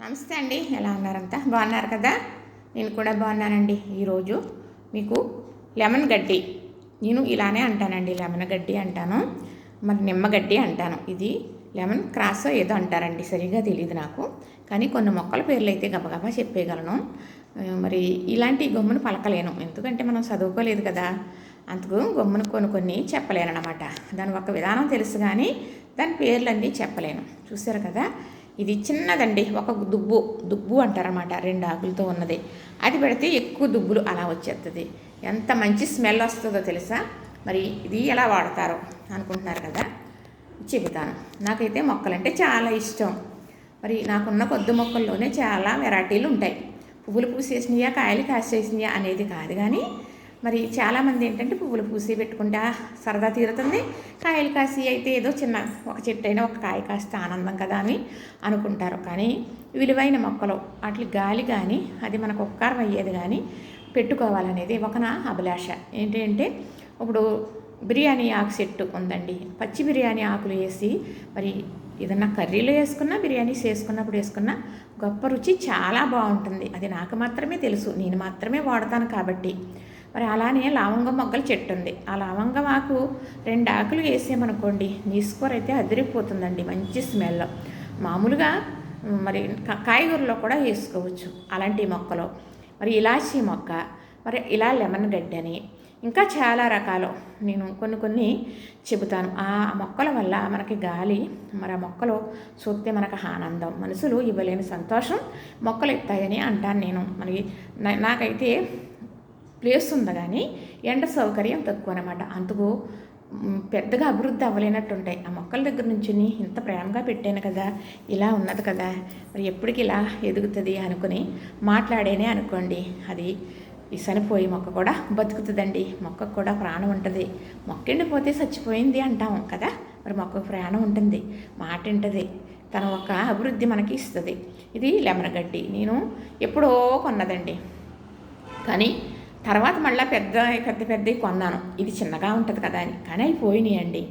నమస్తే అండి. ఎలా ఉన్నారంతా? బాగున్నారు కదా? నేను కూడా బాగున్నానండి. ఈరోజు మీకు లెమన్ గడ్డి, నేను ఇలానే అంటానండి, లెమన్ గడ్డి అంటాను, మరి నిమ్మగడ్డి అంటాను. ఇది లెమన్ క్రాస్ ఏదో అంటారండి, సరిగా తెలియదు నాకు. కానీ కొన్ని మొక్కల పేర్లు అయితే గబగబా చెప్పేయగలను. మరి ఇలాంటి గమ్మును పలకలేను, ఎందుకంటే మనం చదువుకోలేదు కదా. అందుకు గమ్మును కొన్ని చెప్పలేనమాట. దాని ఒక విధానం తెలుసు కానీ దాని పేర్లన్నీ చెప్పలేను. చూసారు కదా, ఇది చిన్నదండి, ఒక దుబ్బు అంటారన్నమాట, 2 ఆకులతో ఉన్నది. అది పెడితే ఎక్కువ దుబ్బులు అలా వచ్చేస్తుంది. ఎంత మంచి స్మెల్ వస్తుందో తెలుసా. మరి ఇది ఎలా వాడతారో అనుకుంటున్నారు కదా, చెబుతాను. నాకైతే మొక్కలంటే చాలా ఇష్టం. మరి నాకున్న కొద్ది మొక్కల్లోనే చాలా వెరైటీలు ఉంటాయి. పువ్వులు పూసేసినాయా, కాయలు కాసేసినాయా అనేది కాదు, కానీ మరి చాలామంది ఏంటంటే పువ్వులు పూసి పెట్టుకుంటా సరదా తీరుతుంది, కాయలు కాసి అయితే ఏదో చిన్న ఒక చెట్టు అయినా ఒక కాయ కాస్తే ఆనందం కదా అని అనుకుంటారు. కానీ విలువైన మొక్కలు వాటి గాలి కానీ అది మనకు ఉపకారం అయ్యేది కానీ పెట్టుకోవాలనేది ఒక నా అభిలాష. ఏంటి అంటే, ఇప్పుడు బిర్యానీ ఆకు చెట్టు ఉందండి. పచ్చి బిర్యానీ ఆకులు వేసి మరి ఏదన్నా కర్రీలో వేసుకున్నా, బిర్యానీస్ వేసుకున్నప్పుడు వేసుకున్నా గొప్ప రుచి చాలా బాగుంటుంది. అది నాకు మాత్రమే తెలుసు, నేను మాత్రమే వాడతాను కాబట్టి. మరి అలానే లవంగం మొగ్గల చెట్టు ఉంది. ఆ లవంగం ఆకు 2 ఆకులు వేసామనుకోండి, నీసుకోర అయితే అదిరిపోతుందండి, మంచి స్మెల్. మామూలుగా మరి కాయగూరలో కూడా వేసుకోవచ్చు అలాంటి మొక్కలు. మరి ఇలాచీ మొక్క, మరి ఇలా లెమన్ గడ్డి అని ఇంకా చాలా రకాలు నేను కొన్ని చెబుతాను. ఆ మొక్కల వల్ల మనకి గాలి, మరి ఆ మొక్కలు చూస్తే మనకు ఆనందం, మనసులు ఇవ్వలేని సంతోషం మొక్కలు ఇస్తాయని అంటాను నేను. మరి నాకైతే ప్లేస్ ఉంది కానీ ఎండ సౌకర్యం తక్కువ అనమాట. అందుకు పెద్దగా అభివృద్ధి అవ్వలేనట్టు ఉంటాయి. ఆ మొక్కల దగ్గర నుంచి ఇంత ప్రేమగా పెట్టాను కదా, ఇలా ఉన్నది కదా, మరి ఎప్పటికి ఇలా ఎదుగుతుంది అనుకుని మాట్లాడేనే అనుకోండి, అది ఈ చనిపోయి మొక్క కూడా బతుకుతుందండి. మొక్కకు కూడా ప్రాణం ఉంటుంది. మొక్క ఎండిపోతే చచ్చిపోయింది అంటాం కదా, మరి మొక్కకు ప్రాణం ఉంటుంది, మాట ఉంటుంది, తన ఒక అభివృద్ధి మనకి ఇస్తుంది. ఇది లెమన్ గడ్డి నేను ఎప్పుడో కొన్నదండి, కానీ తర్వాత మళ్ళీ పెద్దవి కొన్నాను. ఇది చిన్నగా ఉంటుంది కదా అని, కానీ అవి పోయినాయండి.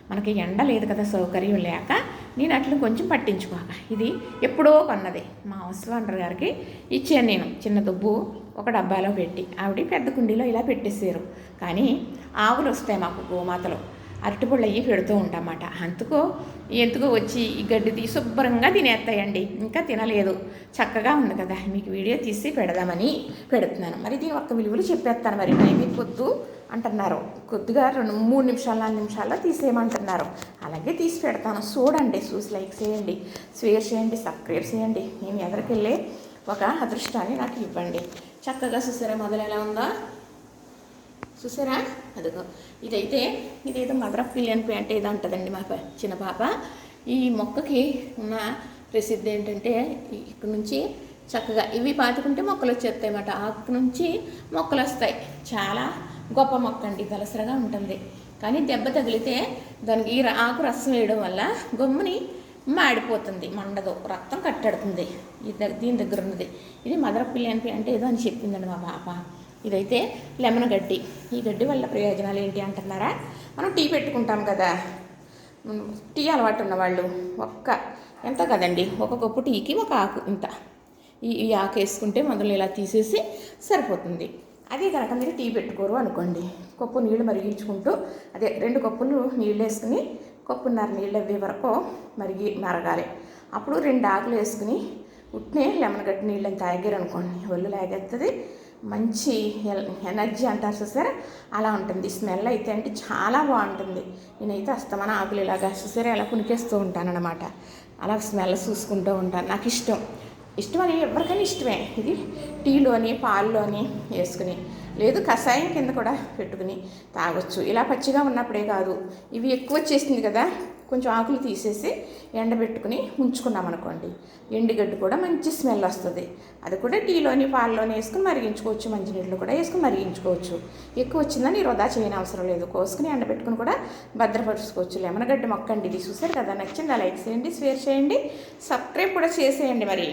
మనకి ఎండ లేదు కదా, సౌకర్యం లేక నేను అట్లా కొంచెం పట్టించుకోక ఇది ఎప్పుడో కొన్నది. మా హౌస్ ఓనర్ గారికి ఇచ్చాను నేను, చిన్న దుబ్బు ఒక డబ్బాలో పెట్టి. ఆవిడ పెద్ద కుండీలో ఇలా పెట్టేసారు. కానీ ఆవులు వస్తాయి మాకు, గోమాతలు, అరటిపళ్ళు అయ్యి పెడుతూ ఉంటామన్నమాట. ఎందుకో వచ్చి ఈ గడ్డి శుభ్రంగా తినేస్తాయండి. ఇంకా తినలేదు, చక్కగా ఉంది కదా, మీకు వీడియో తీసి పెడదామని పెడుతున్నాను. మరి దీని ఒక్క విలువలు చెప్పేస్తాను. మరి మీకు పొద్దు అంటున్నారు, కొద్దిగా 2-3 నిమిషాలు 4 నిమిషాల్లో తీసేయమంటున్నారు. అలాగే తీసి పెడతాను. చూడండి, చూసి లైక్ చేయండి, షేర్ చేయండి, సబ్స్క్రైబ్ చేయండి. నేను ఎదరికెళ్ళే ఒక అదృష్టాన్ని నాకు ఇవ్వండి. చక్కగా చూసారా మొదలు ఎలా ఉందో, చూసారా? అదిగో ఇదేదో మదర్ ఆఫ్ పిలియన్ ప్యాంట్ ఏదో ఉంటుందండి మా చిన్న పాప. ఈ మొక్కకి ఉన్న ప్రసిద్ధి ఏంటంటే, ఇక్కడ నుంచి చక్కగా ఇవి పాతుకుంటే మొక్కలు వచ్చేస్తాయి అన్నమాట. ఆకు నుంచి మొక్కలు వస్తాయి. చాలా గొప్ప మొక్క అండి, దలసరగా ఉంటుంది. కానీ దెబ్బ తగిలితే దానికి ఈ ఆకు రసం వేయడం వల్ల గమ్ముని మాడిపోతుంది, మండదు, రక్తం కట్టడుతుంది. దీని దగ్గర ఉన్నది ఇది మదర్ ఆఫ్ పిలియన్ ప్యాంట్ ఏదో అని చెప్పిందండి మా పాప. ఇదైతే లెమన్ గడ్డి. ఈ గడ్డి వల్ల ప్రయోజనాలు ఏంటి అంటున్నారా? మనం టీ పెట్టుకుంటాం కదా, టీ అలవాటు ఉన్నవాళ్ళు ఎంత కదండి, ఒక కప్పు టీకి ఒక ఆకు ఇంత, ఈ ఆకు వేసుకుంటే మొదలు ఇలా తీసేసి సరిపోతుంది. అదే కనుక మీరు టీ పెట్టుకోరు అనుకోండి, కప్పు నీళ్ళు మరిగించుకుంటూ 2 కప్పులు నీళ్ళు వేసుకుని 1.5 కప్పు నీళ్ళు అవ్వే వరకు మరగాలి. అప్పుడు 2 ఆకులు వేసుకుని ఉట్నే లెమన్ గడ్డి నీళ్ళని తాగారు అనుకోండి, ఒళ్ళు లాగేస్తుంది, మంచి ఎనర్జీ అంటారు చూసారా, అలా ఉంటుంది. స్మెల్ అయితే అంటే చాలా బాగుంటుంది. నేనైతే అస్తమాన ఆకులు ఇలాగా చూసారా ఎలా కునికేస్తూ ఉంటానన్నమాట. అలా స్మెల్ చూసుకుంటూ ఉంటాను. నాకు ఇష్టం అని ఎవరికైనా ఇష్టమే. ఇది టీలోని పాల్లోని వేసుకుని, లేదు కషాయం కింద కూడా పెట్టుకుని తాగొచ్చు. ఇలా పచ్చిగా ఉన్నప్పుడే కాదు, ఇవి ఎక్కువ వచ్చేసింది కదా, కొంచెం ఆకులు తీసేసి ఎండబెట్టుకుని ఉంచుకున్నాం అనుకోండి, ఎండుగడ్డి కూడా మంచి స్మెల్ వస్తుంది. అది కూడా టీలోని పాల్లోని వేసుకుని మరిగించుకోవచ్చు, మంచినీళ్ళు కూడా వేసుకుని మరిగించుకోవచ్చు. ఎక్కువ వచ్చిందని వృధా చేయని అవసరం లేదు, కోసుకుని ఎండబెట్టుకుని కూడా భద్రపరుచుకోవచ్చు. లెమన్ గడ్డి మొక్క అండి ఇది. చూసారు కదా, నచ్చిందా? లైక్ చేయండి, షేర్ చేయండి, సబ్స్క్రైబ్ కూడా చేసేయండి మరి.